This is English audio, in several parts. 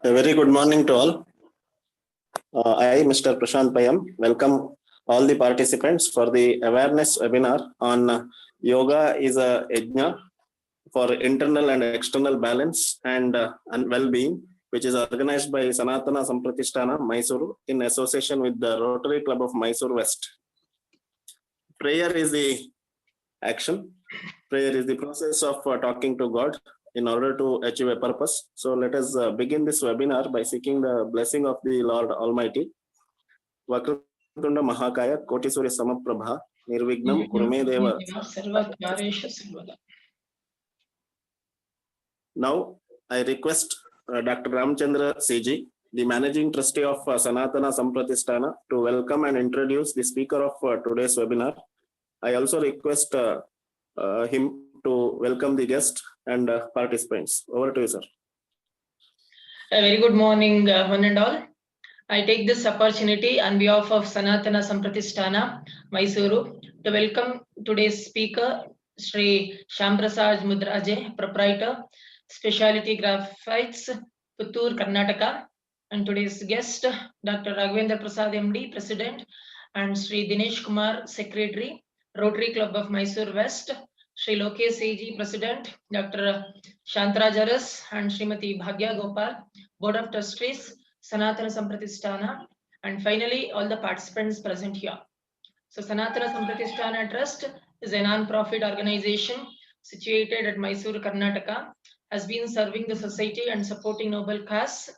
A very good morning to all. I, Mr. Prashanth Pai M, welcome all the participants for the awareness webinar on yoga is a yajna for internal and external balance and well-being, which is organized by SANATHANA SAMPRATHISHTANA, Mysuru, in association with the Rotary Club of Mysore-West. Prayer is the action. Prayer is the process of talking to God in order to achieve a purpose. So let us begin this webinar by seeking the blessing of the Lord Almighty. Vakratunda Mahakaya, Koti Surya Samaprabha, Nirvignam Kurume Deva. Now, I request Dr. Ramachandra C G, the Managing Trustee of SANATHANA SAMPRATHISHTANA, to welcome and introduce the speaker of today's webinar. I also request him to welcome the guest and participants. Over to you, sir. A very good morning, one and all. I take this opportunity on behalf of SANATHANA SAMPRATHISHTANA, Mysuru, to welcome today's speaker, Sri SHYAMPRASAD MUDRAJE, Proprietor, Speciality Graphites, Puttur, Karnataka, and today's guest, Dr. Raghavendra Prasad M D, President, and Sri Dinesh Kumar, Secretary, Rotary Club of Mysore-West, Sri Lokesh C G, President, Dr. Shantharaje Urs and Smt Bhagya Gopal, Board of Trustees, SANATHANA SAMPRATHISHTANA, and finally all the participants present here. So SANATHANA SAMPRATHISHTANA Trust is a non-profit organization situated at Mysuru, Karnataka, has been serving the society and supporting noble cause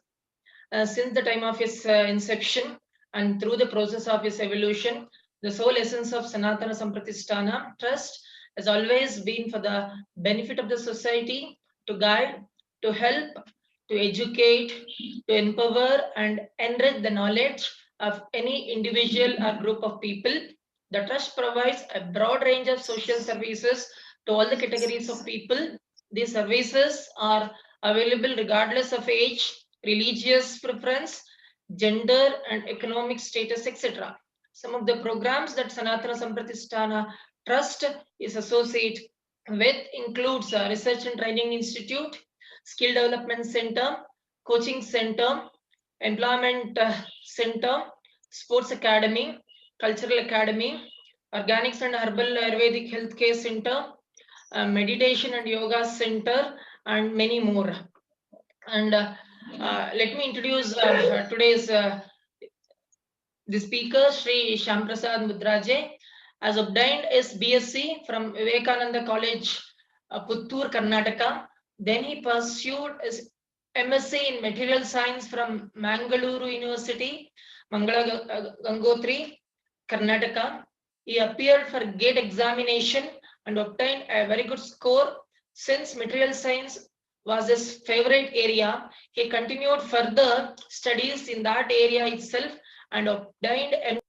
since the time of its inception, and through the process of its evolution, the sole essence of SANATHANA SAMPRATHISHTANA Trust has always been for the benefit of the society, to guide, to help, to educate, to empower and enrich the knowledge of any individual or group of people. The Trust provides a broad range of social services to all the categories of people. These services are available regardless of age, religious preference, gender and economic status, etc. Some of the programs that SANATHANA SAMPRATHISHTANA Trust is associated with includes a Research and Training Institute, Skill Development Center, Coaching Center, Employment Center, Sports Academy, Cultural Academy, Organics and Herbal Ayurvedic Healthcare Center, Meditation and Yoga Center, and many more. And let me introduce today's the speaker, Sri SHYAMPRASAD MUDRAJE, has obtained his BSc from Vivekananda College, Puttur, Karnataka. Then he pursued his MSc in Material Science from Mangaluru University, Mangala Gangotri, Karnataka. He appeared for GATE examination and obtained a very good score. Since Material Science was his favorite area, he continued further studies in that area itself and obtained a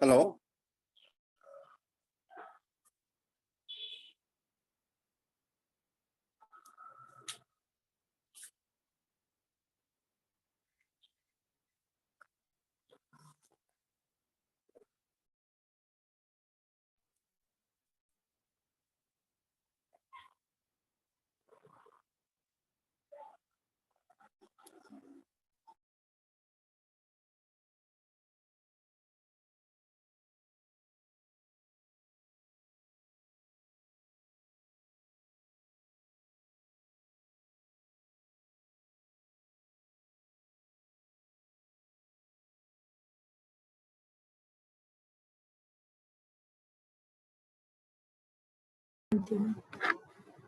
Hello.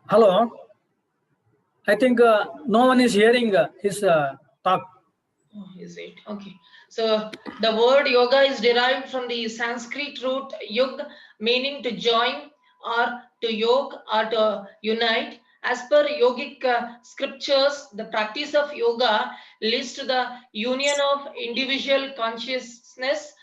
Hello. I think no one is hearing his talk. Oh, is it? Okay. So the word yoga is derived from the Sanskrit root yug, meaning to join or to yoke or to unite. As per yogic scriptures, the practice of yoga leads to the union of individual consciousness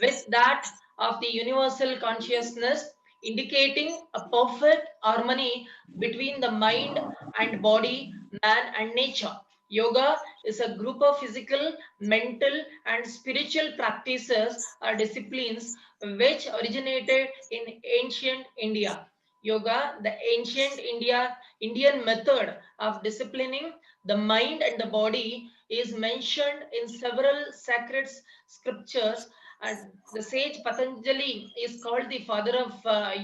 with that of the universal consciousness, indicating a perfect harmony between the mind and body, man and nature. Yoga is a group of physical, mental, and spiritual practices or disciplines which originated in ancient India. Yoga, the ancient Indian method of disciplining the mind and the body, is mentioned in several sacred scriptures. And the sage Patanjali is called the father of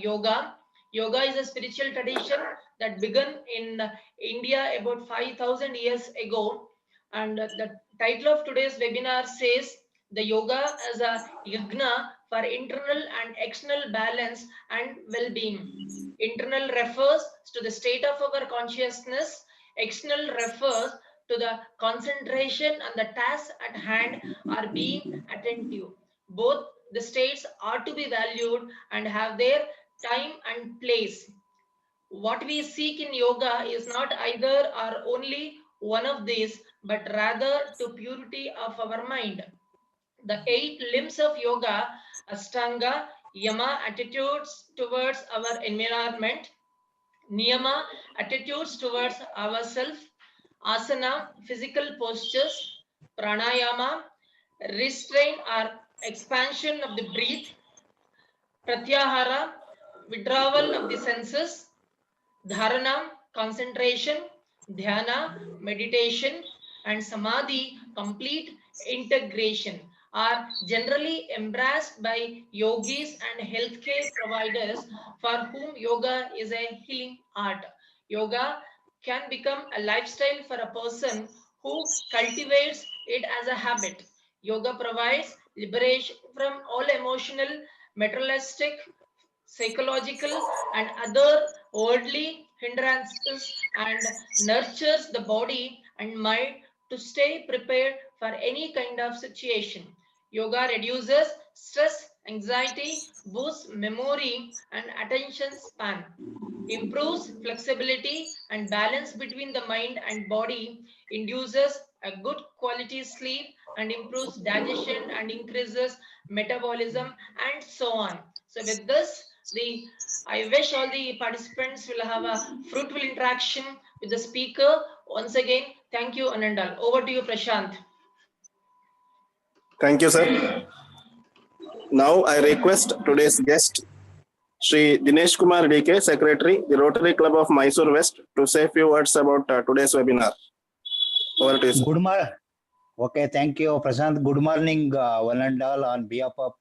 yoga. Yoga is a spiritual tradition that began in India about 5,000 years ago. And the title of today's webinar says the yoga as a yajna for internal and external balance and well-being. Internal refers to the state of our consciousness. External refers to the concentration and the tasks at hand are being attentive. Both the states are to be valued and have their time and place. What we seek in yoga is not either or only one of these, but rather to purity of our mind. The 8 limbs of yoga, Ashtanga, Yama, attitudes towards our environment, Niyama, attitudes towards ourselves, Asana, physical postures, Pranayama, restraint or expansion of the breath, Pratyahara, withdrawal of the senses, Dharana, concentration, Dhyana, meditation, and Samadhi, complete integration, are generally embraced by yogis and healthcare providers for whom yoga is a healing art. Yoga can become a lifestyle for a person who cultivates it as a habit. Yoga provides liberation from all emotional, materialistic, psychological, and other worldly hindrances and nurtures the body and mind to stay prepared for any kind of situation. Yoga reduces stress, anxiety, boosts memory and attention span, improves flexibility and balance between the mind and body, induces a good quality sleep, and improves digestion and increases metabolism, and so on. So with this, I wish all the participants will have a fruitful interaction with the speaker. Once again, thank you, Anandal. Over to you, Prashanth. Thank you, sir. Now I request today's guest, Shri Dinesh Kumar DK, Secretary, the Rotary Club of Mysore-West, to say a few words about today's webinar. Over to you, sir. Good morning. Okay, thank you, Prashanth. Good morning, one and all. On behalf of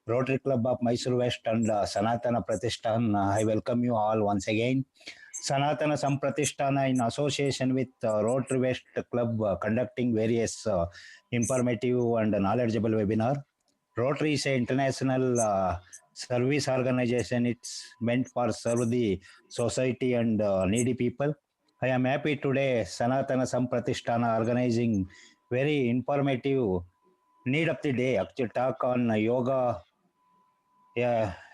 Rotary Club of Mysore-West and Sanatana Pratishtana, I welcome you all once again. Sanatana Samprathishtana, in association with Rotary West Club, conducting various informative and knowledgeable webinar. Rotary is an international service organization. It's meant for serve the society and needy people. I am happy today Sanatana Samprathishtana organizing very informative need of the day. Actually talk on yoga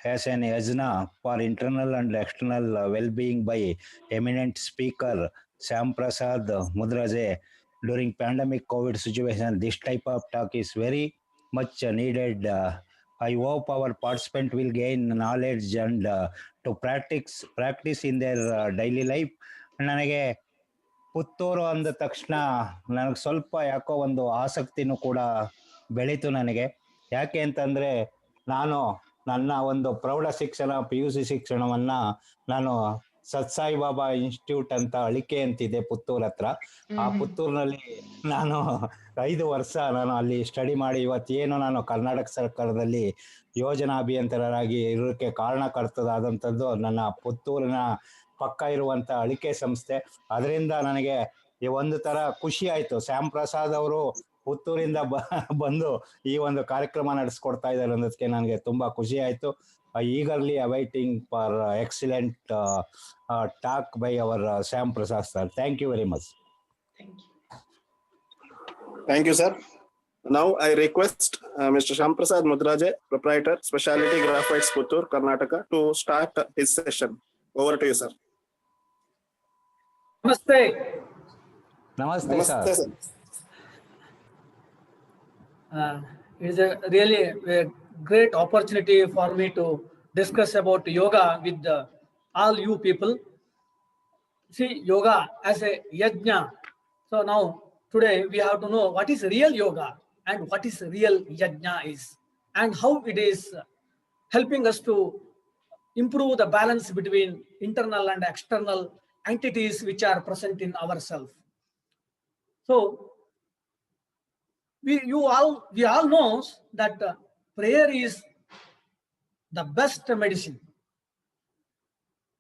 as an yajna for internal and external well-being by eminent speaker SHYAMPRASAD MUDRAJE. During pandemic COVID situation, this type of talk is very much needed. I hope our participant will gain knowledge and to practice in their daily life. ನನಗೆ ಪುತ್ತೂರು ಅಂದ ತಕ್ಷಣ ನನಗೆ ಸ್ವಲ್ಪ ಯಾಕೋ ಒಂದು ಆಸಕ್ತಿನೂ ಕೂಡ ಬೆಳೀತು ನನಗೆ. ಯಾಕೆ ಅಂತಂದ್ರೆ ನಾನು ನನ್ನ ಒಂದು ಪ್ರೌಢ ಶಿಕ್ಷಣ PUC ಶಿಕ್ಷಣವನ್ನ ನಾನು ಸತ್ಸಾಯಿ ಬಾಬಾ ಇನ್ಸ್ಟಿಟ್ಯೂಟ್ ಅಂತ ಅಳಿಕೆ ಅಂತಿದೆ ಪುತ್ತೂರ್ ಹತ್ರ. ಆ ಪುತ್ತೂರಿನಲ್ಲಿ ನಾನು 5 ವರ್ಷ ನಾನು ಅಲ್ಲಿ ಸ್ಟಡಿ ಮಾಡಿ ಇವತ್ತೇನು ನಾನು ಕರ್ನಾಟಕ ಸರ್ಕಾರದಲ್ಲಿ ಯೋಜನಾ ಅಭಿಯಂತರರಾಗಿ ಇರೋಕ್ಕೆ ಕಾರಣಕರ್ತದಾದಂಥದ್ದು ನನ್ನ ಪುತ್ತೂರಿನ ಪಕ್ಕ ಇರುವಂತ ಅಳಿಕೆ ಸಂಸ್ಥೆ. ಅದರಿಂದ ನನಗೆ ಒಂದು ತರ ಖುಷಿ ಆಯ್ತು. ಶ್ಯಾಮ್ ಪ್ರಸಾದ್ ಅವರು ಪುತ್ತೂರಿಂದ ಬಂದು ಈ ಒಂದು ಕಾರ್ಯಕ್ರಮ ನಡೆಸ್ಕೊಡ್ತಾ ಇದ್ದಾರೆ ಅನ್ನೋದಕ್ಕೆ ನನಗೆ ತುಂಬಾ ಖುಷಿ ಆಯ್ತು. Eagerly awaiting for excellent talk by our Shyamprasad sir. Thank you very much. Thank you. Thank you, sir. Now I request Mr. Shyamprasad Mudraje, Proprietor, Speciality Graphites, Puttur, Karnataka, to start his session. Over to you, sir. Namaste. Namaste, Namaste, sir. sir. It is really a great opportunity for me to discuss about yoga with all you people. See, yoga as a yajna. So now, today we have to know what is real yoga and what is real yajna is, and how it is helping us to improve the balance between internal and external entities which are present in ourselves. So, we all know that prayer is the best medicine.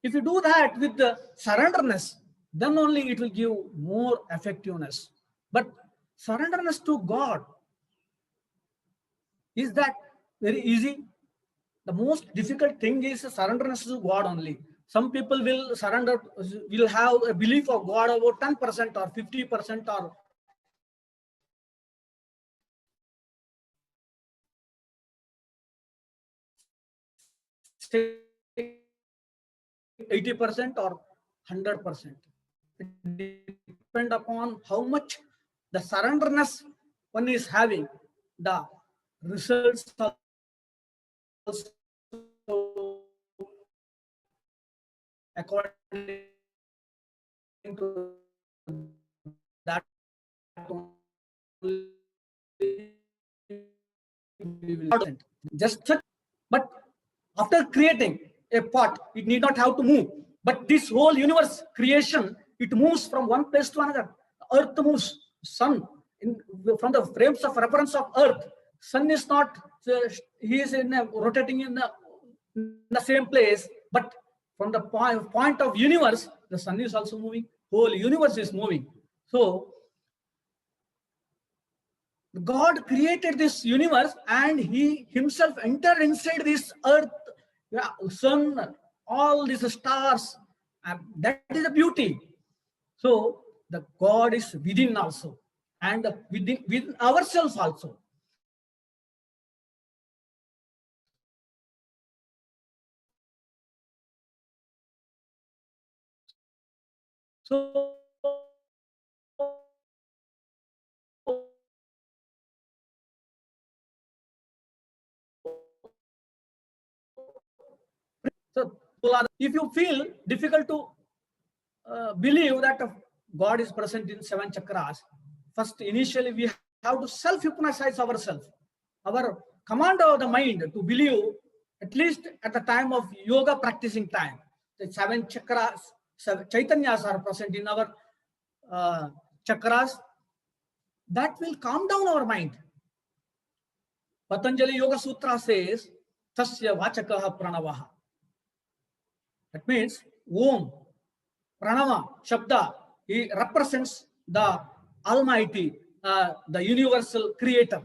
If you do that with the surrenderness, then only it will give more effectiveness. But surrenderness to God, is that very easy? The most difficult thing is surrenderness to God only. Some people will surrender, will have a belief of God about 10% or 50% or 80% or 100%. It depends upon how much the surrenderness one is having. The results also according to that just. But after creating a pot, it need not have to move. But this whole universe creation, it moves from one place to another. Earth moves, sun, from the frames of reference of Earth, sun is not, he is rotating in the same place, but from the point of universe, the sun is also moving, whole universe is moving. So God created this universe and he himself entered inside this earth, sun, all these stars. That is the beauty. So the God is within also, and within ourselves also. So if you feel difficult to believe that God is present in 7 chakras, first initially we have to self-hypnotize ourselves. Our command of the mind to believe, at least at the time of yoga practicing time, the 7 chakras, chaitanyas are present in our chakras. That will calm down our mind. Patanjali Yoga Sutra says, Tasya Vachakaha Pranavaha. That means Om, Pranava, Shabda, he represents the Almighty, the universal creator.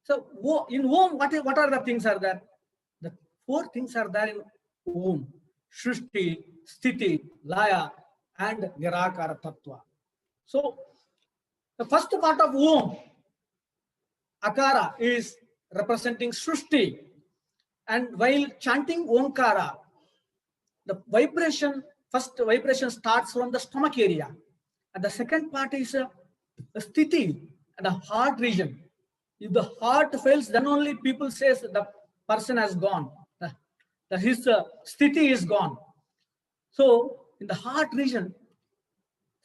So in Om, what are the things are there? The 4 things are there in Om: Shrishti, Sthiti, Laya, and Nirakara Tattva. So the first part of Om, Akara, is representing Shrishti. And while chanting Omkara, the vibration, first vibration starts from the stomach area. And the second part is Sthiti, the heart region. If the heart fails, then only people say the person has gone. His Sthiti is gone. So in the heart region,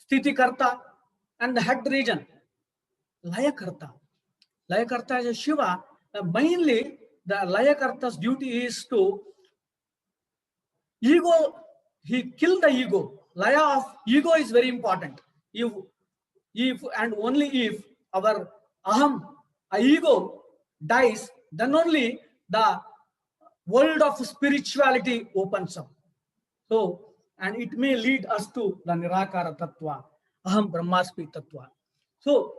Sthiti Karta, and the head region, Laya Karta. Laya Karta is a Shiva. Mainly, the Laya Karta's duty is to ego. He killed the ego. Laya of ego is very important. If and only if our aham, ego, dies, then only the world of spirituality opens up. So, and it may lead us to the Nirakara Tattva, aham brahmasmi tattva. So,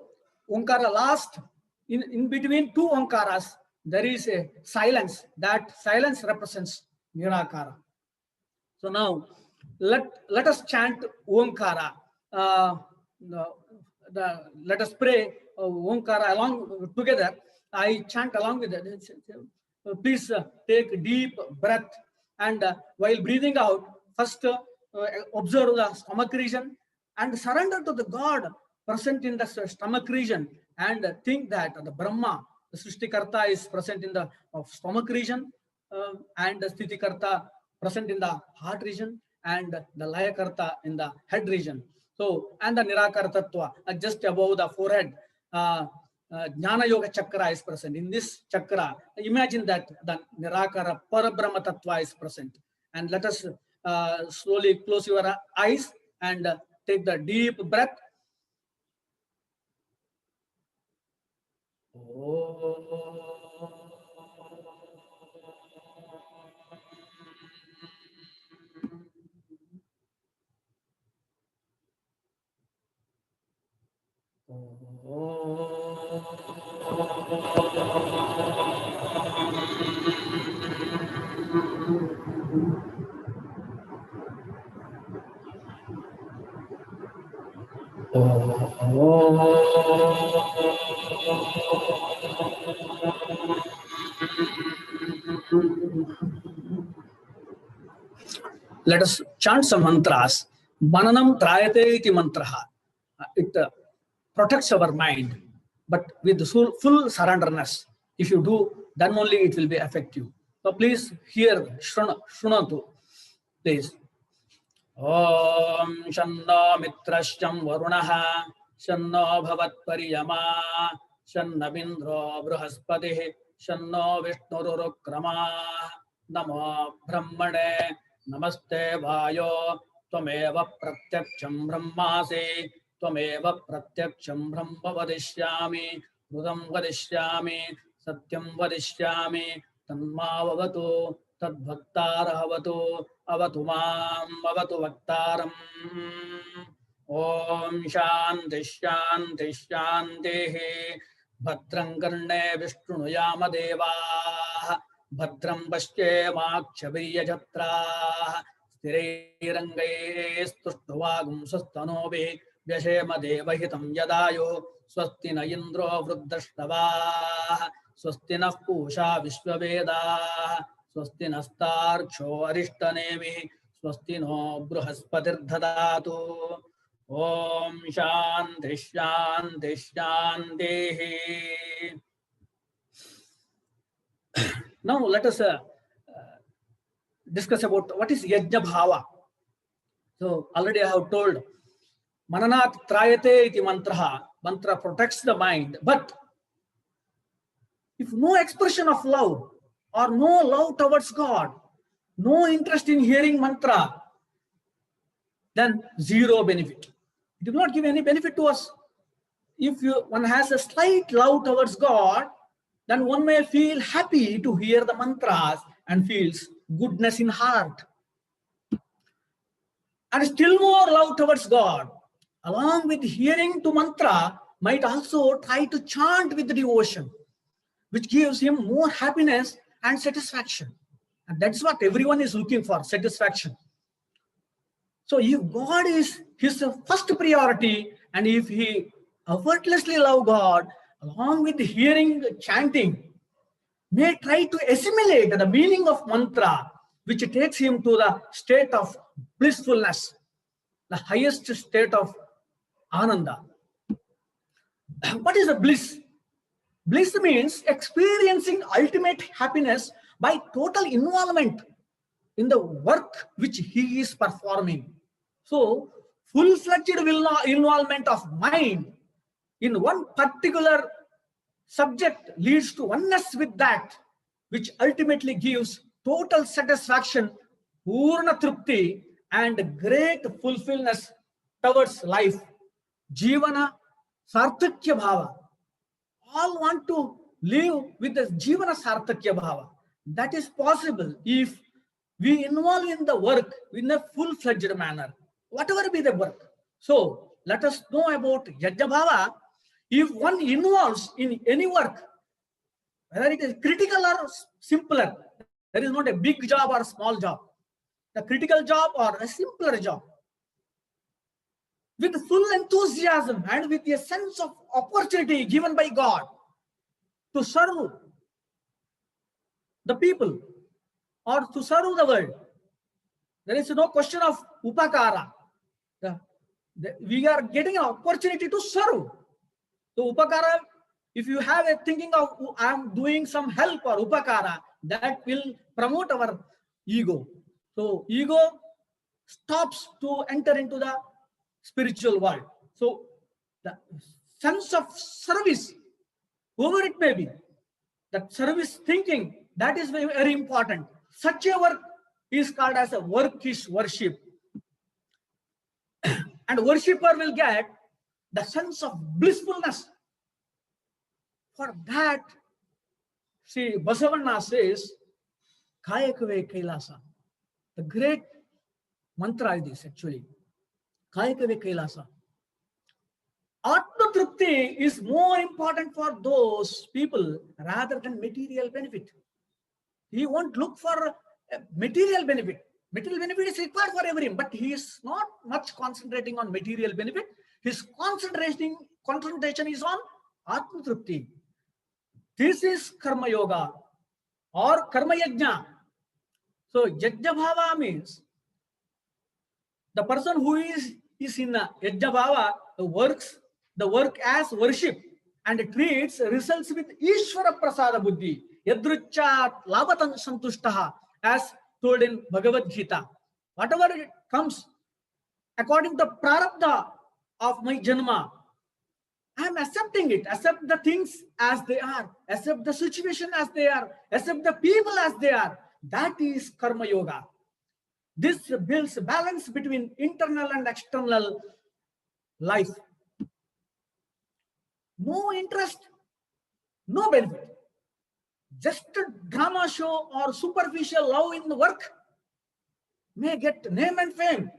Onkara last, in between two Onkaras, there is a silence. That silence represents Nirakara. So now, let us chant Onkara. Let us pray Onkara along together. I chant along with it. Please take deep breath, and while breathing out, first observe the stomach region and surrender to the God present in the stomach region, and think that the Brahma, the Srishtikarta, is present in the stomach region, and the Sthitikarta present in the heart region, and the Layakarta in the head region. So, and the Nirakara Tattva just above the forehead. Jnana Yoga Chakra is present. In this chakra, imagine that the Nirakara Parabrahma Tattva is present. And let us slowly close your eyes and take the deep breath. Let us chant some mantras. Bananam trayate iti mantraha. It protects our mind, but with full surrenderness. If you do, then only it will be effective. So please hear, Shunatu, please. Om Shanna Mitrasham Varunaha, Shanna Bhavat Pariyama, Shanna Bindro Bruhaspati, Shanna Vishnururokrama, Namo Brahmane, Namaste Vayo, Tvameva Pratyaksham Brahmasi, Tvameva Pratyaksham Brahma Vadishyami, Rudam Vadishyami, Satyam Vadishyami, Tanmavavatu, Tadbhaktarahavatu, Avatu Mam, Avatu Vaktaram. Om Shanti Shanti Shanti. Bhadram Karne Vishtunu Yama Deva. Bhadram Pashye Makshavriya Jatra. Sthirairangai Stushtvagum Sastanovi. Vyashema Devahitam Yadayo. Swasti na Indro Vruddashtava. Swasti na Pusha Vishwaveda. Swasti nastarksho arishtanemi, swasti no bruhaspatir dhadatu. Om Shanti Shanti Shanti. Now let us discuss about what is yajna bhava. So already I have told, mananat trayate iti mantraha. Mantra protects the mind, but if no expression of love, or no love towards God, no interest in hearing mantra, then zero benefit. It will not give any benefit to us. If one has a slight love towards God, then one may feel happy to hear the mantras and feels goodness in heart. And still more love towards God, along with hearing to mantra, might also try to chant with devotion, which gives him more happiness and satisfaction. And that's what everyone is looking for, satisfaction. So if God is his first priority, and if he effortlessly loves God, along with hearing, chanting, may try to assimilate the meaning of mantra, which takes him to the state of blissfulness, the highest state of ananda. What is a bliss? Bliss means experiencing ultimate happiness by total involvement in the work which he is performing. So, full-fledged involvement of mind in one particular subject leads to oneness with that, which ultimately gives total satisfaction, purna trupti, and great fulfillment towards life. Jivana sarthakya bhava. All want to live with the Jivana Sarthakya Bhava. That is possible if we involve in the work in a full-fledged manner, whatever be the work. So, let us know about Yajna Bhava. If one involves in any work, whether it is critical or simpler, there is not a big job or a small job. The critical job or a simpler job, with full enthusiasm and with a sense of opportunity given by God to serve the people or to serve the world. There is no question of upakara. We are getting an opportunity to serve. So upakara, if you have a thinking of I am doing some help or upakara, that will promote our ego. So ego stops to enter into the spiritual world. So the sense of service, whoever it may be, that service thinking, that is very, very important. Such a work is called as a work is worship. And worshipper will get the sense of blissfulness. For that, see, Basavanna says, Kayakave Kailasa. The great mantra is this actually. Kayakave Kailasa. Atma Trupti is more important for those people rather than material benefit. He won't look for material benefit. Material benefit is required for everyone, but he is not much concentrating on material benefit. His concentration is on Atma Trupti. This is Karma Yoga or Karma Yajna. So Yajna Bhava means the person who is in Yajna Bhava works the work as worship and treats results with Ishvara Prasada Buddhi. Yadruchat Labatan Santushtaha, as told in Bhagavad Gita. Whatever it comes according to the prarabdha of my janma, I am accepting it. Accept the things as they are. Accept the situation as they are. Accept the people as they are. That is Karma Yoga. This builds balance between internal and external life. No interest, no benefit. Just a drama show or superficial love in the work may get name and fame.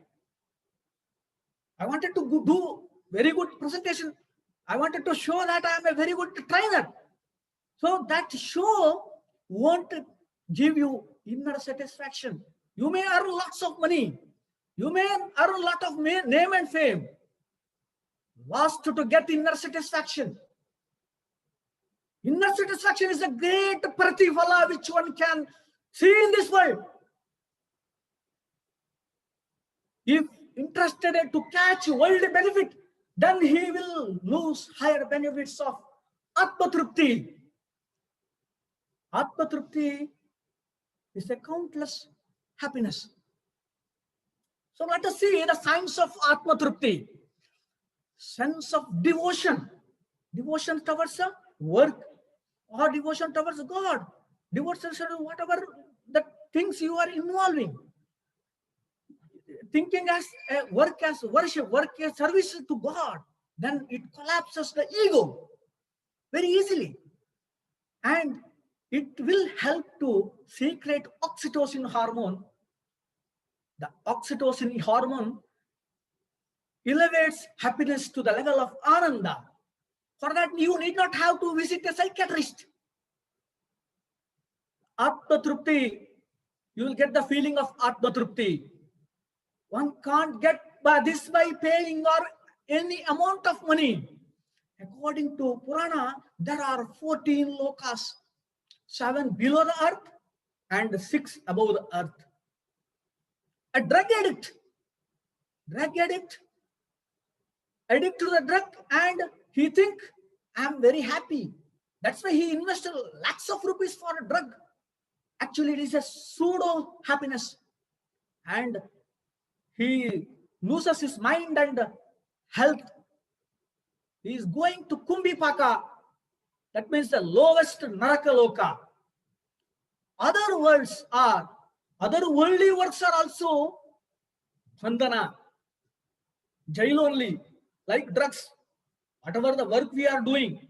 I wanted to do very good presentation. I wanted to show that I am a very good trainer. So that show won't give you inner satisfaction. You may earn lots of money. You may earn a lot of name and fame. Lost to get inner satisfaction. Inner satisfaction is a great pratiphala which one can see in this world. If interested to catch worldly benefit, then he will lose higher benefits of Atma Trupti. Atma Trupti is a countless happiness. So let us see the signs of Atma Trupti. Sense of devotion. Devotion towards a work or devotion towards God. Devotion towards whatever the things you are involving. Thinking as a work as worship, work as service to God, then it collapses the ego very easily. And it will help to secrete oxytocin hormone. The oxytocin hormone elevates happiness to the level of ananda. For that, you need not have to visit a psychiatrist. Atma Trupti, you will get the feeling of Atma Trupti. One can't get this by paying or any amount of money. According to Purana, there are 14 lokas, 7 below the earth and 6 above the earth. A drug addict addict to the drug, and he think, I am very happy. That's why he invested lakhs of rupees for a drug. Actually, it is a pseudo happiness. And he loses his mind and health. He is going to Kumbhipaka. That means the lowest Narakaloka. Other worldly works are also bandhana, jail only, like drugs. Whatever the work we are doing,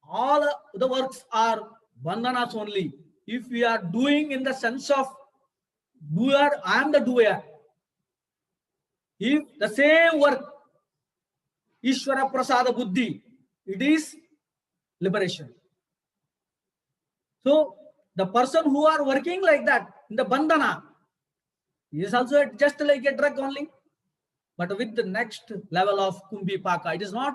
all the works are bandhanas only. If we are doing in the sense of doer, I am the doer. If the same work Ishvara Prasada Buddhi, it is liberation. So the person who are working like that in the bandhana is also just like a drug only, but with the next level of Kumbhipaka. It is not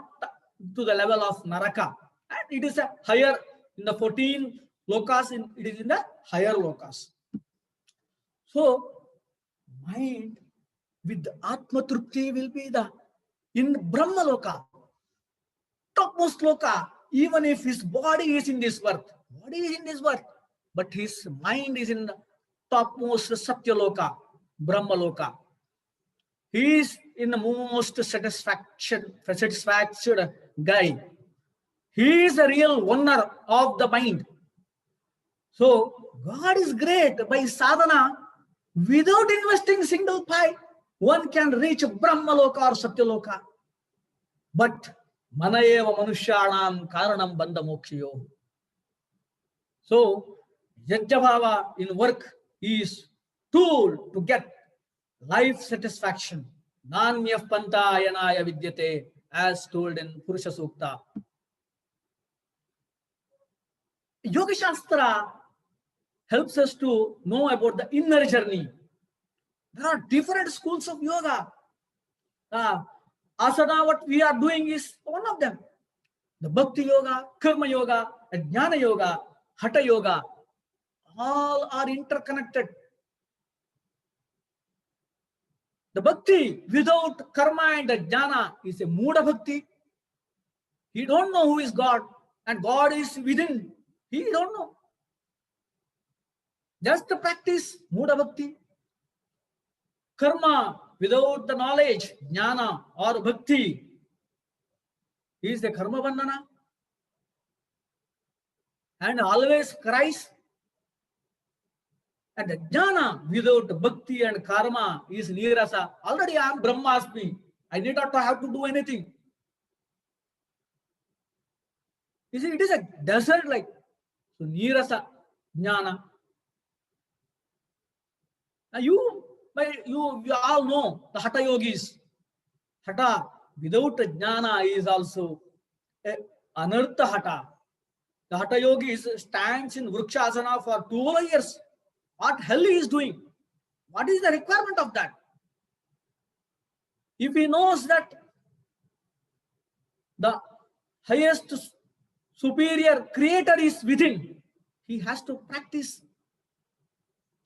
to the level of Naraka, and it is a higher in the 14 lokas. It is in the higher lokas. So mind with Atma Trupti will be the in Brahma Loka, topmost Loka, even if his body is in this birth, but his mind is in the topmost Satya Loka, Brahma Loka. He is in the most satisfaction guy. He is the real owner of the mind. So God is great. By sadhana, without investing single pi, one can reach Brahma Loka or Satya Loka. But manayeva manushyanam karanam bandha mokshayo. So yajna in work is tool to get life satisfaction. Nanyaf panta ayanaya vidyate, as told in Purusha Sukta. Yoga Shastra helps us to know about the inner journey. There are different schools of yoga. Asana, what we are doing is one of them. The Bhakti Yoga, Karma Yoga, Jnana Yoga, Hatha Yoga, all are interconnected. The Bhakti without Karma and the Jnana is a Muda Bhakti. He don't know who is God, and God is within. He don't know. Just the practice, Muda Bhakti. Karma without the knowledge, Jnana or Bhakti, is the Karma Bandhana. And always cries. And the Jnana without Bhakti and Karma is Nirasa. Already I am Brahmasmi. I need not to have to do anything. You see, it is a desert like. So Nirasa, Jnana. Now you all know the Hatha yogis. Hatha without Jnana is also Anartha Hatha. The Hatha yogis stands in Vrukshasana for 12 years. What hell he is doing? What is the requirement of that? If he knows that the highest superior creator is within, he has to practice.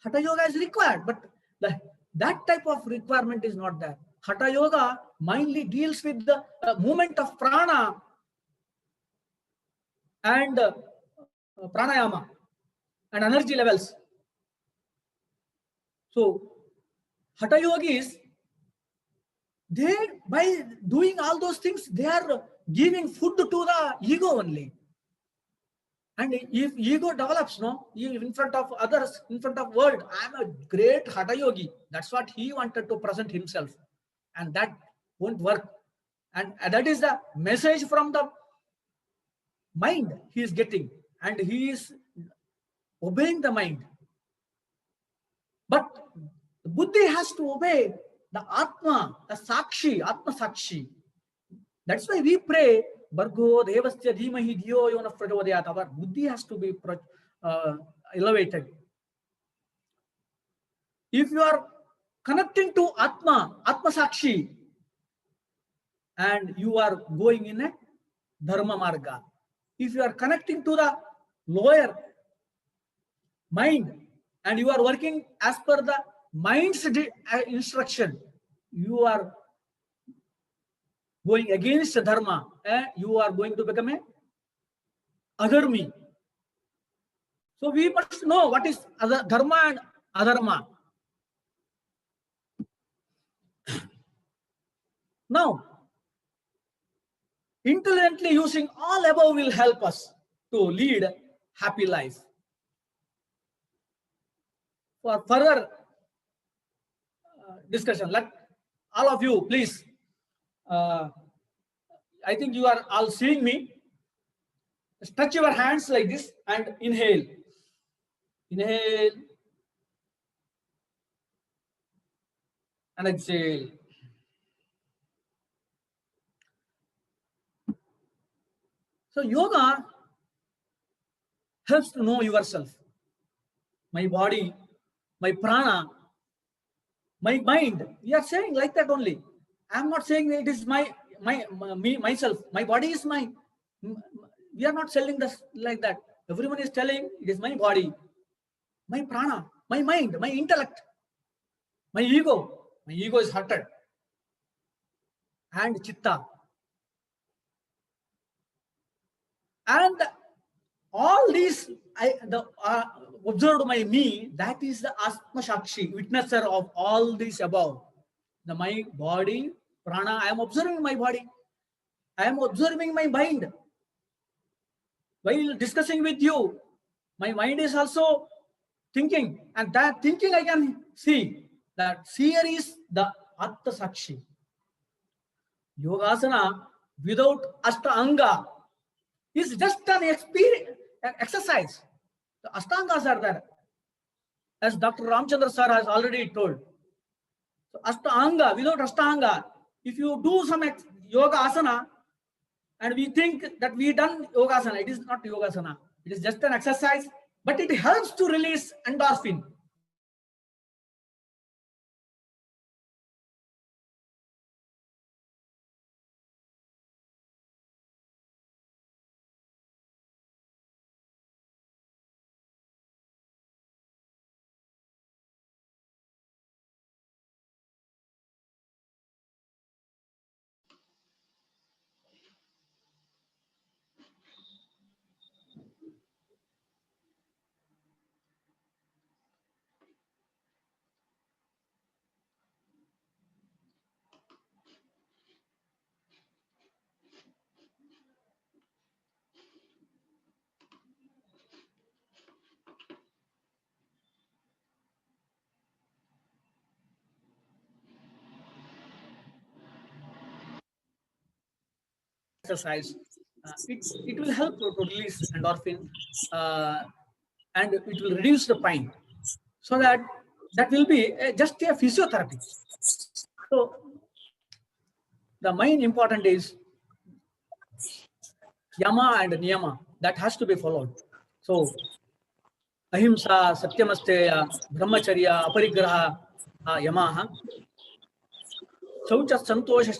Hatha yoga is required, but that type of requirement is not there. Hatha yoga mainly deals with the movement of prana and pranayama and energy levels. So Hatha yogis, they, by doing all those things, they are giving food to the ego only. And if ego develops, no, in front of others, in front of world, I am a great Hatha yogi. That's what he wanted to present himself. And that won't work. And that is the message from the mind he is getting. And he is obeying the mind. But the Buddhi has to obey the Atma, the Sakshi, Atma Sakshi. That's why we pray, Bhargo Devasya Dhimahi Dhiyo Yona Prachodayat. Our Buddhi has to be elevated. If you are connecting to Atma, Atma Sakshi, and you are going in a Dharma Marga. If you are connecting to the lower mind, and you are working as per the mind's instruction, you are going against dharma, you are going to become a adharmi. So we must know what is dharma and adharma. Now, intelligently using all above will help us to lead a happy life. For further discussion, let all of you please, I think you are all seeing me. Stretch your hands like this and inhale. Inhale and exhale. So yoga helps to know yourself. My body, my prana, my mind. We are saying like that only. I am not saying it is me, myself. My body is mine. We are not selling this like that. Everyone is telling it is my body, my prana, my mind, my intellect, my ego. My ego is hurted. And chitta. And all these observed by me, that is the Atma Shakshi, witnesser of all these above. My body, prana, I am observing my body. I am observing my mind. While discussing with you, my mind is also thinking, and that thinking I can see. That seer is the Atma Shakshi. Yogasana without Ashtanga is just an experience, an exercise. The Ashtangas are there. As Dr. Ramachandra sir has already told. So Ashtanga, without Ashtanga, if you do some yoga asana and we think that we done yoga asana, it is not yoga asana. It is just an exercise, but it helps to release endorphin. Exercise, it will help to release endorphin and it will reduce the pain. So that will be just a physiotherapy. So the main important is Yama and Niyama, that has to be followed. So Ahimsa, Satyamasteya, Brahmacharya, Aparigraha, Yamaha. Saucha Santosha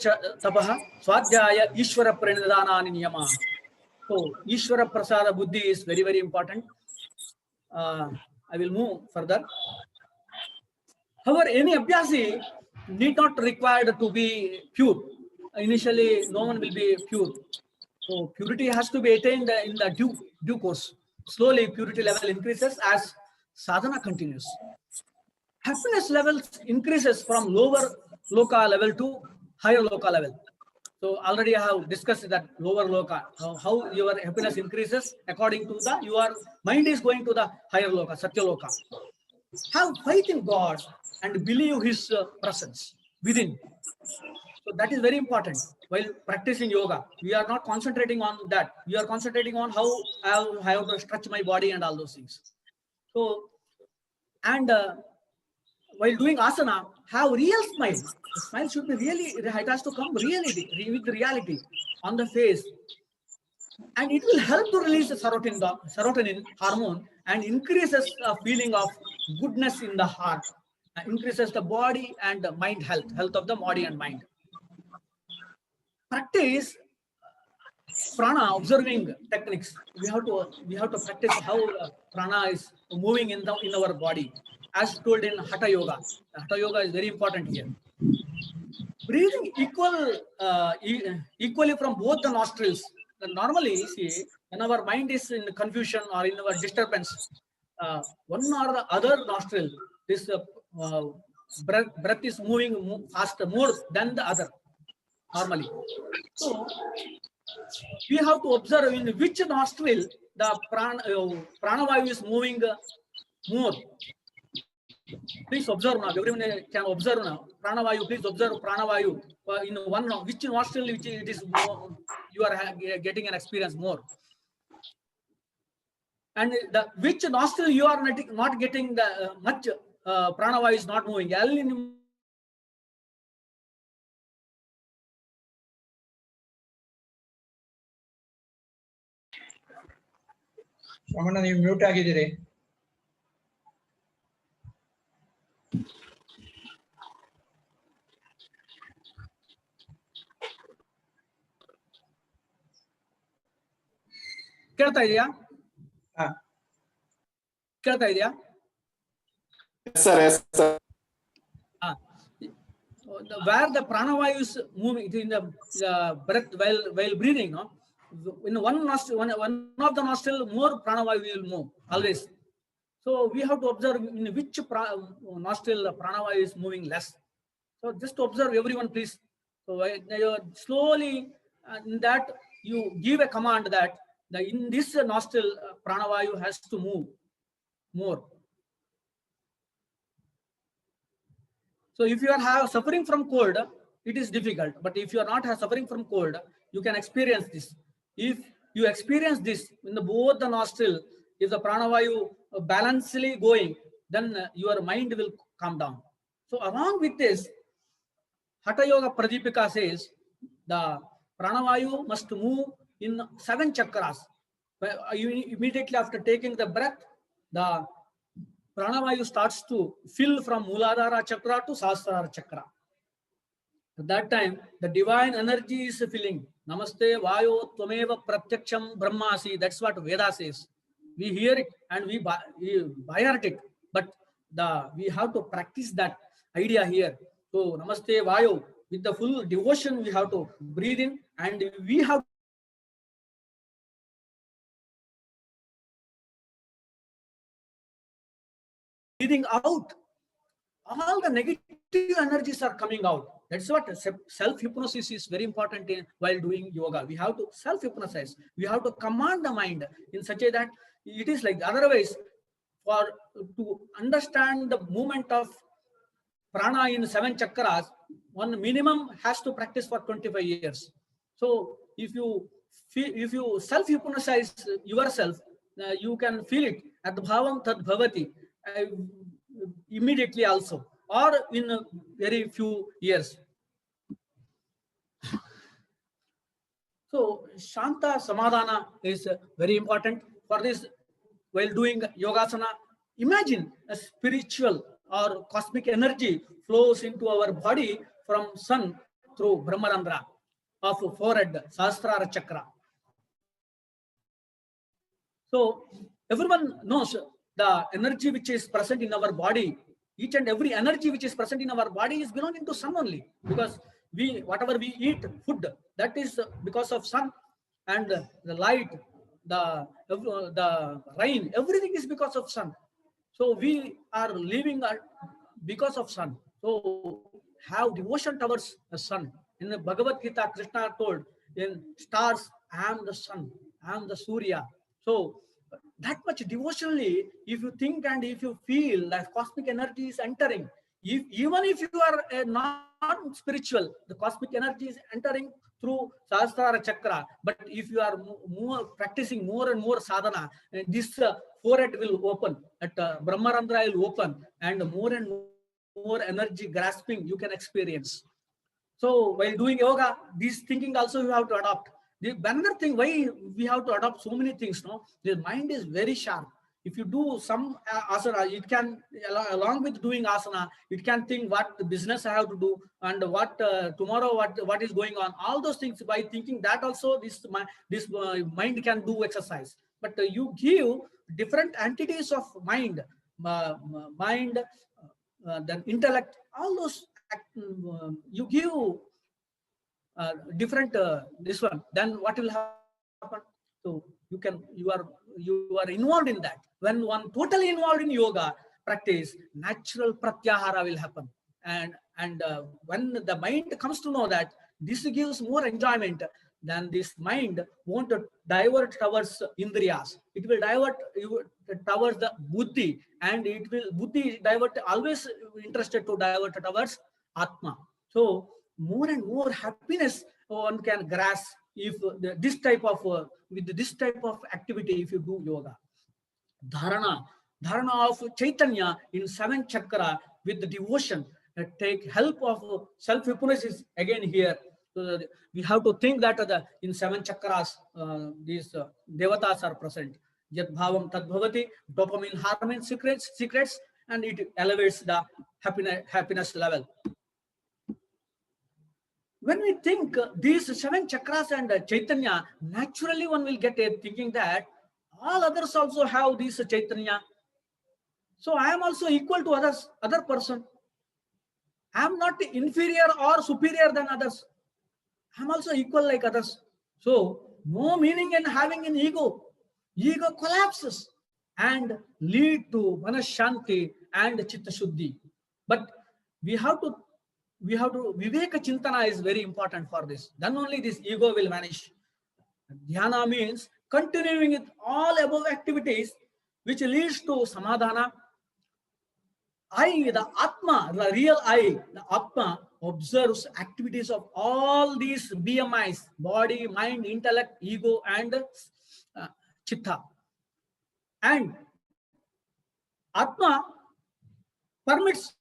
Tapaha, Swadhyaya, Ishvara Pranidhanani Niyama. So Ishvara Prasada Buddhi is very, very important. I will move further. However, any abhyasi need not required to be pure. Initially, no one will be pure. So purity has to be attained in the due course. Slowly, purity level increases as sadhana continues. Happiness levels increases from lower loka level to higher loka level. So already I have discussed that lower loka, how your happiness increases according to your mind is going to the higher loka, satya loka. Have faith in God and believe His presence within. So that is very important. While practicing yoga, we are not concentrating on that. We are concentrating on how I have to stretch my body and all those things. So, and while doing asana, have real smile. The smile should be really, it has to come reality, with reality on the face. And it will help to release the serotonin hormone and increases the feeling of goodness in the heart. Increases the body and the mind health of the body and mind. Practice prana observing techniques. We have to practice how prana is moving in our body, as told in Hatha Yoga. Hatha Yoga is very important here. Breathing equally from both the nostrils. Normally, see, when our mind is in confusion or in our disturbance, one or the other nostril, this breath is moving faster, more than the other, normally. So, we have to observe in which nostril the pranavayu is moving more. Please observe now. Everyone can observe now. Pranavayu, please observe pranavayu. In one, which nostril which it is more, you are getting an experience more. And which nostril you are not getting the much pranavayu is not moving. Ramana ನೀವು mute ಆಗಿದ್ದೀರಿ. ಕೇಳ್ತಾ ಇದೆಯಾ? ಕೇಳ್ತಾ ಇದೆಯಾ? Yes, sir. Where the pranavayu is moving in the breath while breathing, no? In one nostril, one of the nostril, more pranavayu will move always. So we have to observe in which nostril pranavayu is moving less. So just to observe everyone, please. So slowly in that you give a command that in this nostril pranavayu has to move more. So if you are suffering from cold, it is difficult. But if you are not suffering from cold, you can experience this. If you experience this in both the nostril, if the pranavayu balancedly going, then your mind will calm down. So along with this, Hatha Yoga Pradipika says the pranavayu must move in 7 chakras. Immediately after taking the breath, the pranavayu starts to fill from Muladhara chakra to Sahasrara chakra. At that time, the divine energy is filling. Namaste Vayo Tvameva Pratyaksham Brahmasi. That's what Veda says. We hear it and we by heart it, but we have to practice that idea here. So Namaste Vayo, with the full devotion, we have to breathe in, and we have breathing out. All the negative energies are coming out. That's what self-hypnosis is very important while doing yoga. We have to self-hypnotize. We have to command the mind in such a that it is like, otherwise, to understand the movement of prana in 7 chakras, one minimum has to practice for 25 years. So if you self-hypnotize yourself, you can feel it at bhavam tad bhavati immediately also, or in a very few years. So Shanta Samadhana is very important for this. While doing Yogasana, imagine a spiritual or cosmic energy flows into our body from sun through Brahmarandra of forehead, Sahasrara chakra. So everyone knows the energy which is present in our body. Each and every energy which is present in our body is belonging to sun only, because whatever we eat, food, that is because of sun, and the light, the rain, everything is because of sun. So we are living because of sun. So have devotion towards the sun. In the Bhagavad Gita, Krishna told, in stars, I am the sun, I am the Surya. So that much devotionally, if you think and if you feel that cosmic energy is entering, even if you are non-spiritual, the cosmic energy is entering through Sahasrara chakra. But if you are more practicing more and more sadhana, this forehead will open, at Brahmarandra will open, and more energy grasping you can experience. So while doing yoga, this thinking also you have to adopt. Another thing, why we have to adopt so many things, no? The mind is very sharp. If you do some asana, it can, along with doing asana, it can think what business I have to do, and what tomorrow, what is going on. All those things, by thinking that also, this mind can do exercise. But you give different entities of mind, then intellect, all those you give different this one, then what will happen? So you are involved in that. When one totally involved in yoga practice, natural pratyahara will happen, and when the mind comes to know that this gives more enjoyment, then this mind won't divert towards indriyas. It will divert towards the buddhi, and buddhi divert, always interested to divert towards atma. So more and more happiness one can grasp if with this type of activity, if you do yoga. Dharana of Chaitanya in 7 chakra with the devotion, take help of self-hypnosis again here. So we have to think that in 7 chakras these devatas are present. Yat bhavam tad bhavati. Dopamine hormone secrets, and it elevates the happiness level. When we think these 7 chakras and Chaitanya, naturally one will get a thinking that all others also have this Chaitanya. So I am also equal to other person. I am not inferior or superior than others. I am also equal like others. So no meaning in having an ego. Ego collapses and lead to manashanti and chitta shuddhi. But we have to Viveka Chintana is very important for this. Then only this ego will vanish. Dhyana means continuing with all above activities which leads to samadhana. I, the Atma, the real I, the Atma observes activities of all these BMIs, body, mind, intellect, ego, and chitta. And Atma permits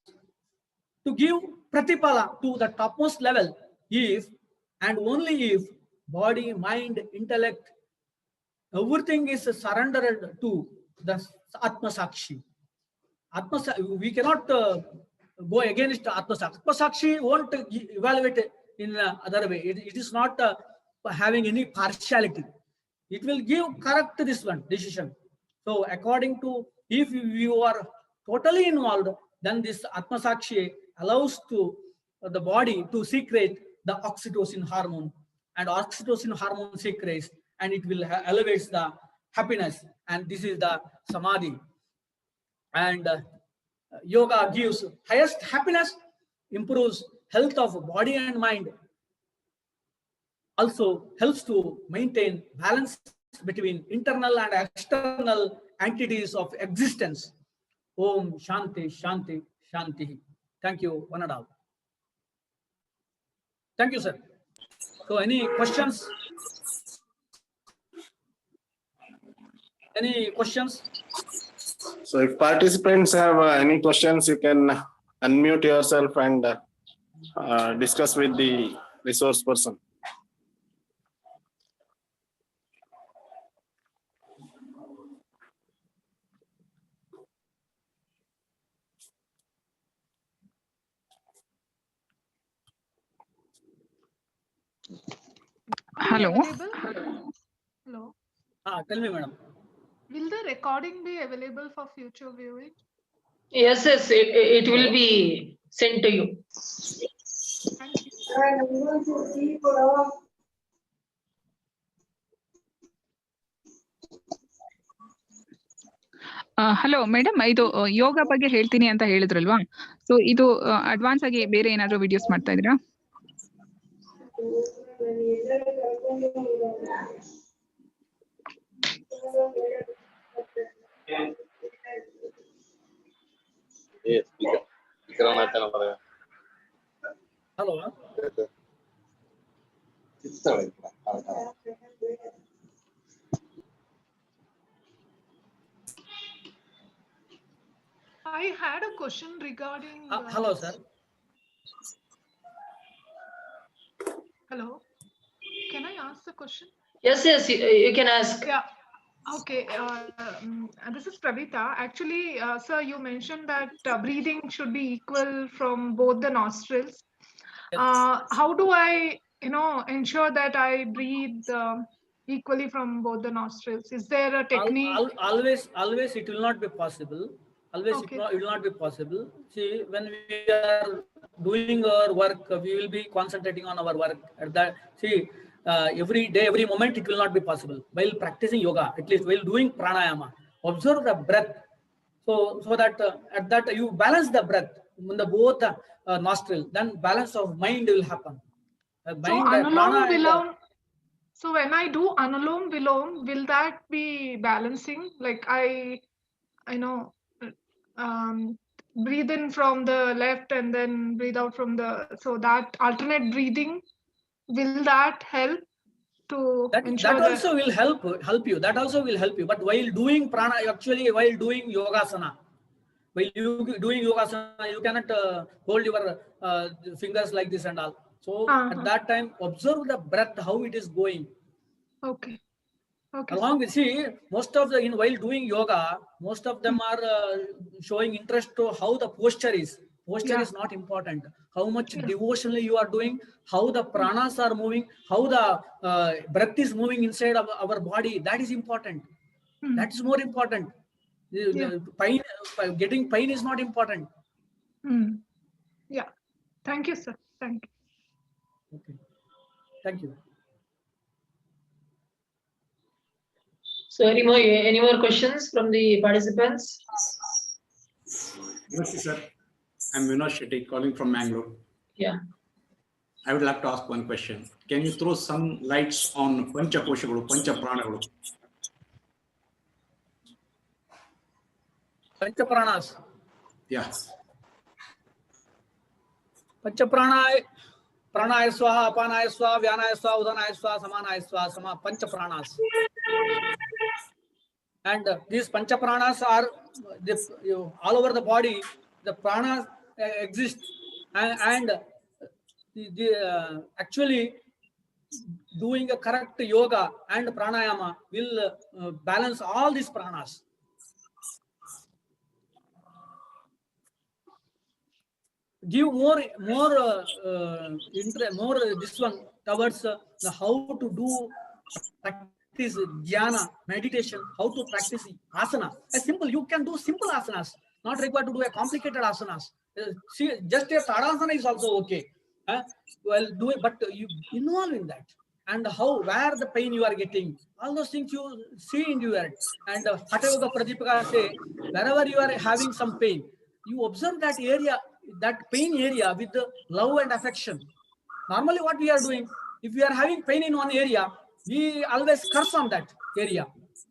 to give pratipala to the topmost level if and only if body, mind, intellect, everything is surrendered to the Atma Sakshi. We cannot go against Atma Sakshi. Atma Sakshi won't evaluate in other way. It is not having any partiality. It will give correct this one decision. So according to, if you are totally involved, then this Atma Sakshi allows to the body to secrete the oxytocin hormone, and oxytocin hormone secretes, and it will elevates the happiness, and this is the Samadhi. And yoga gives highest happiness, improves health of body and mind, also helps to maintain balance between internal and external entities of existence. Om Shanti Shanti Shanti. Thank you, one and all. Thank you, sir. So any questions? Any questions? So if participants have any questions, you can unmute yourself and discuss with the resource person. Hello. Hello. Tell me, madam. Will the recording be available for future viewing? Yes, it will be sent to you. Thank you. Hello madam, ಇದು ಯೋಗ ಬಗ್ಗೆ ಹೇಳ್ತೀನಿ ಅಂತ ಹೇಳಿದ್ರಲ್ವಾ? So ಇದು advance ಆಗಿ ಬೇರೆ ಏನಾದ್ರು videos ಮಾಡ್ತಾ ಇದ್ದೀರಾ? Hello. I had a question regarding. Hello, sir. Hello. Can I ask the question? Yes, you can ask. Yeah. Okay. This is Pravita. Actually, sir, you mentioned that breathing should be equal from both the nostrils. How do I, ensure that I breathe equally from both the nostrils? Is there a technique? Always it will not be possible. Always Okay. it will not be possible. See, when we are doing our work, we will be concentrating on our work. At that, see, every day, every moment, it will not be possible. While practicing yoga, at least while doing pranayama, observe the breath. So that at that you balance the breath in the both nostril, then balance of mind will happen. So when I do anulom vilom, will that be balancing? Like I know. Breathe in from the left and then breathe out from the, so that alternate breathing, will that help to ensure that also will help you. That also will help you. But while doing prana, actually while doing yogasana, you cannot hold your fingers like this and all. So at that time, observe the breath, how it is going. Okay. Okay. Along with, see, most of the, while doing yoga, most of them are showing interest to how the posture is. Posture is not important. How much devotionally you are doing, how the pranas are moving, how the breath is moving inside of our body. That is important. That is more important. Pain, getting pain is not important. Yeah. Thank you, sir. Thank you. Okay. Thank you. So any more questions from the participants? Namaste, sir. I'm Vinod Shetty calling from Mangalore. Yeah. I would like to ask one question. Can you throw some lights on Pancha Koshagalu, Pancha Pranagalu? Pancha pranas. Yeah. Pancha pranaya, pranaya swaha, apanaya swaha, vyanaya swaha, udanaya swaha, samanaya swaha, sama pancha pranas. And these pancha pranas are all over the body. The pranas exist, and actually doing a correct yoga and pranayama will balance all these pranas. Give more this one towards how to do practice dhyana, meditation, how to practice asana. As simple, you can do simple asanas, not required to do a complicated asanas. See, just a tadasana is also okay. Well, do it, but you involve in that. And where the pain you are getting, all those things you see in your head. And Hatha Yoga Pradipaka say, wherever you are having some pain, you observe that area, that pain area with the love and affection. Normally what we are doing, if we are having pain in one area, we always curse on that area.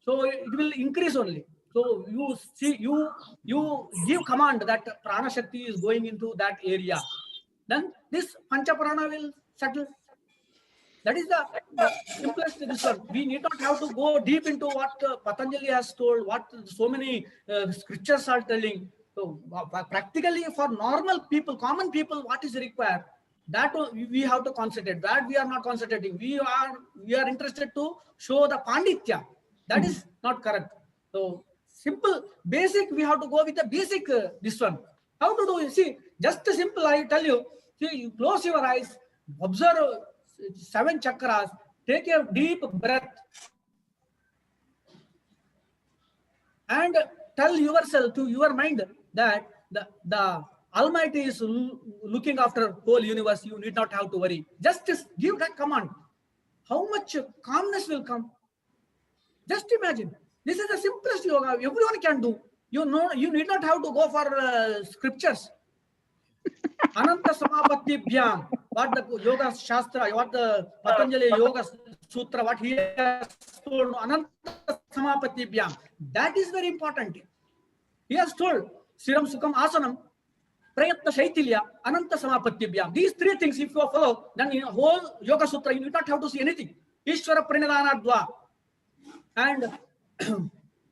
So it will increase only. So you see, you give command that prana shakti is going into that area. Then this pancha prana will settle. That is the simplest this one. We need not have to go deep into what Patanjali has told, what so many scriptures are telling. So practically for normal people, common people, what is required, that we have to concentrate. That we are not concentrating. We are interested to show the panditya. That is not correct. So simple, basic, we have to go with the basic this one. How to do it? See, just simple, I tell you. See, you close your eyes, observe 7 chakras, take a deep breath, and tell yourself, to your mind, that the Almighty is looking after whole universe. You need not have to worry. Just give that command. How much calmness will come? Just imagine. This is the simplest yoga everyone can do. You know, you need not have to go for scriptures. Ananta Samapatti Bhyam, what the Yoga Shastra, what the Patanjali Yoga Sutra, what he has told, Ananta Samapatti Bhyam. That is very important. He has told, Siram Sukham Asanam, Prayatna Shaitilya, Ananta Samapatti Bhyam. These 3 things, if you follow, then in a whole Yoga Sutra, you need not have to see anything. Ishvara Pranidhana Dva. And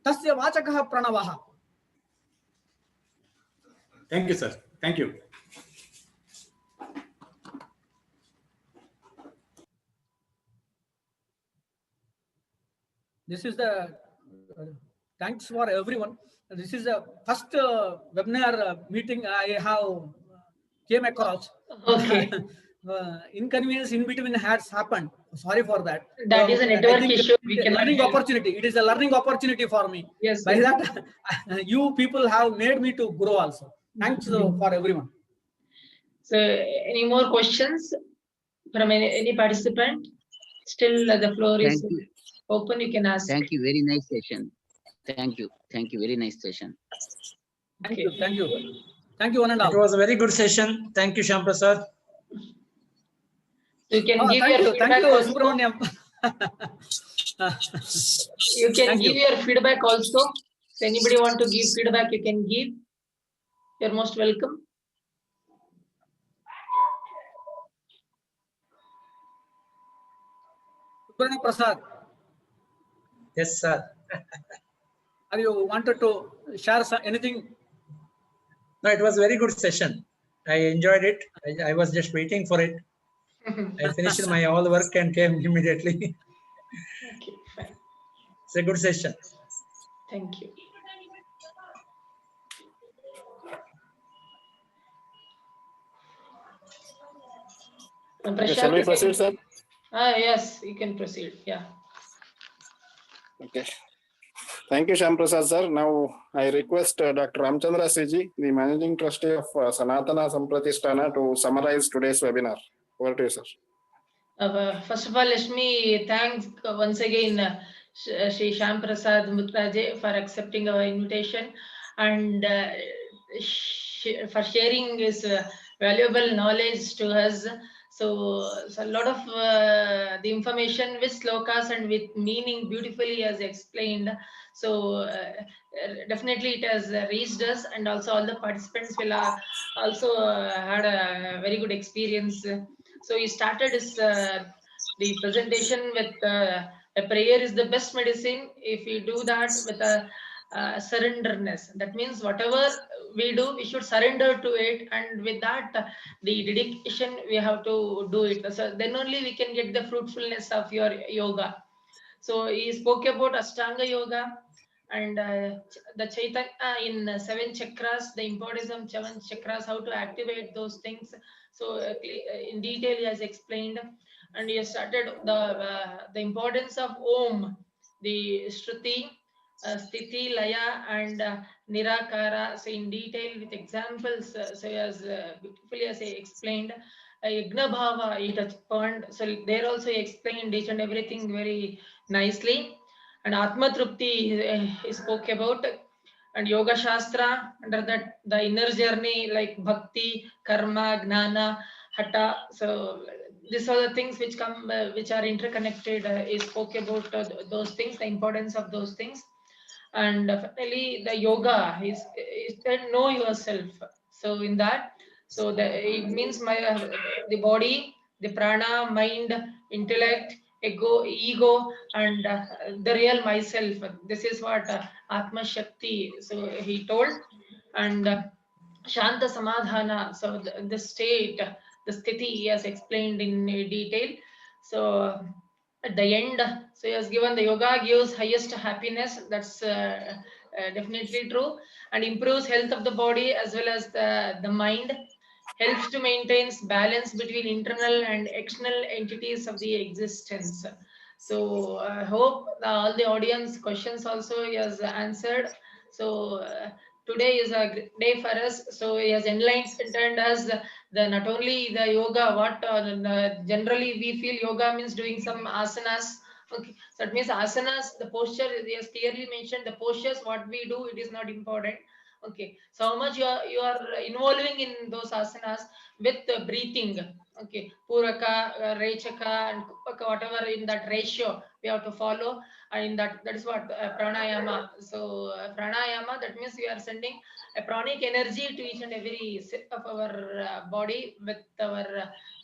Tasya Vachakaha Pranavaha. Thank you, sir. Thank you. This is the thanks for everyone. This is the first webinar meeting I have came across. Okay. Inconvenience in between has happened. Sorry for that. That is a network issue. We can learning opportunity. It is a learning opportunity for me. Yes. By that, you people have made me to grow also. Thanks for everyone. So, any more questions from any participant? Still, the floor is open. You can ask. Thank you. Very nice session. Thank you. Thank you. Very nice session. Thank you. Thank you. Thank you, one and all. It was a very good session. Thank you, Shyamprasad. You can give your feedback also. You can give your feedback also. So anybody want to give feedback, you can give. You're most welcome. Prasad. Yes, sir. Are you wanted to share anything? No, it was a very good session. I enjoyed it. I was just waiting for it. I finished my all work and came immediately. Okay, fine. It's a good session. Thank you. Okay, shall we proceed, sir? Yes, you can proceed. Yeah. Okay. Thank you, Shyamprasad sir. Now I request Dr. Ramachandra C G, the Managing Trustee of SANATHANA SAMPRATHISHTANA, to summarize today's webinar. Over to you, sir. First of all, let me thank once again Shri Shyamprasad Mudraje for accepting our invitation and for sharing his valuable knowledge to us. So a lot of the information with slokas and with meaning beautifully as explained. So definitely it has reached us, and also all the participants will also had a very good experience. So he started his the presentation with a prayer is the best medicine. If we do that with a surrenderness, that means whatever we do, we should surrender to it, and with that the dedication we have to do it. So then only we can get the fruitfulness of your yoga. So he spoke about Ashtanga yoga and the Chaitanya in 7 chakras, the importance of 7 chakras, how to activate those things. So in detail he has explained, and he has started the importance of Om, the Shruti, Sthiti, Laya, and Nirakara. So in detail with examples, so he has beautifully as he explained. Yajna Bhava, he touched upon. So there also he explained each and everything very nicely. And Atma Trupti he spoke about, and Yoga Shastra, under that the inner journey like Bhakti, Karma, Gnana, Hatha. So these are the things which come, which are interconnected. He spoke about those things, the importance of those things. And finally the yoga is know yourself. So in that, so it means the body, the prana, mind, intellect, ego, and the real myself. This is what Atma Shakti. So he told, and Shanta Samadhana. So the state, the sthiti, he has explained in detail. So at the end, so he has given the yoga gives highest happiness. That's definitely true, and improves health of the body as well as the mind. Helps to maintain balance between internal and external entities of the existence. So I hope all the audience questions also he has answered. So today is a great day for us. So he has enlightened us not only the yoga, what generally we feel yoga means doing some asanas. Okay, so that means asanas, the posture, he has clearly mentioned the postures, what we do, it is not important. Okay, so how much you are involving in those asanas with breathing. Okay, Puraka, Rechaka, and Kupaka, whatever in that ratio we have to follow, and that is what Pranayama. So Pranayama, that means we are sending a pranic energy to each and every cell of our body with our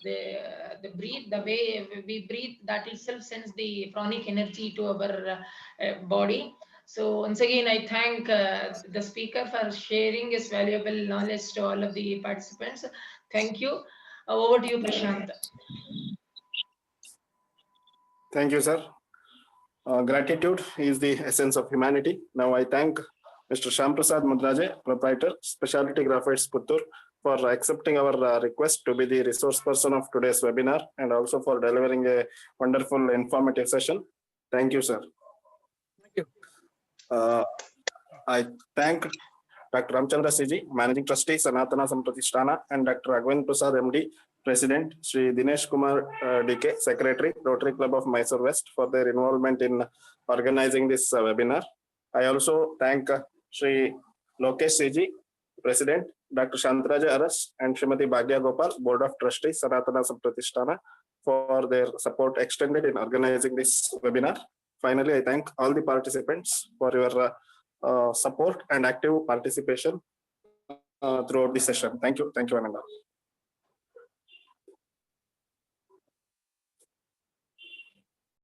the breathe, the way we breathe, that itself sends the pranic energy to our body. So once again, I thank the speaker for sharing his valuable knowledge to all of the participants. Thank you. Over to you, Prashanth. Thank you, sir. Gratitude is the essence of humanity. Now I thank Mr. Shyamprasad Mudraje, Proprietor, Speciality Graphites, Puttur, for accepting our request to be the resource person of today's webinar, and also for delivering a wonderful, informative session. Thank you, sir. Thank you. I thank Dr. Ramachandra C G, Managing Trustee, SANATHANA SAMPRATHISHTANA, and Dr. Raghavendra Prasad M D, President, Sri Dinesh Kumar DK, Secretary, Rotary Club of Mysore-West, for their involvement in organizing this webinar. I also thank Sri Lokesh C G, President, Dr. Shantharaje Urs and Smt Bhagya Gopal, Board of Trustees, SANATHANA SAMPRATHISHTANA, for their support extended in organizing this webinar. Finally, I thank all the participants for your support and active participation throughout the session. Thank you. Thank you, Ananda.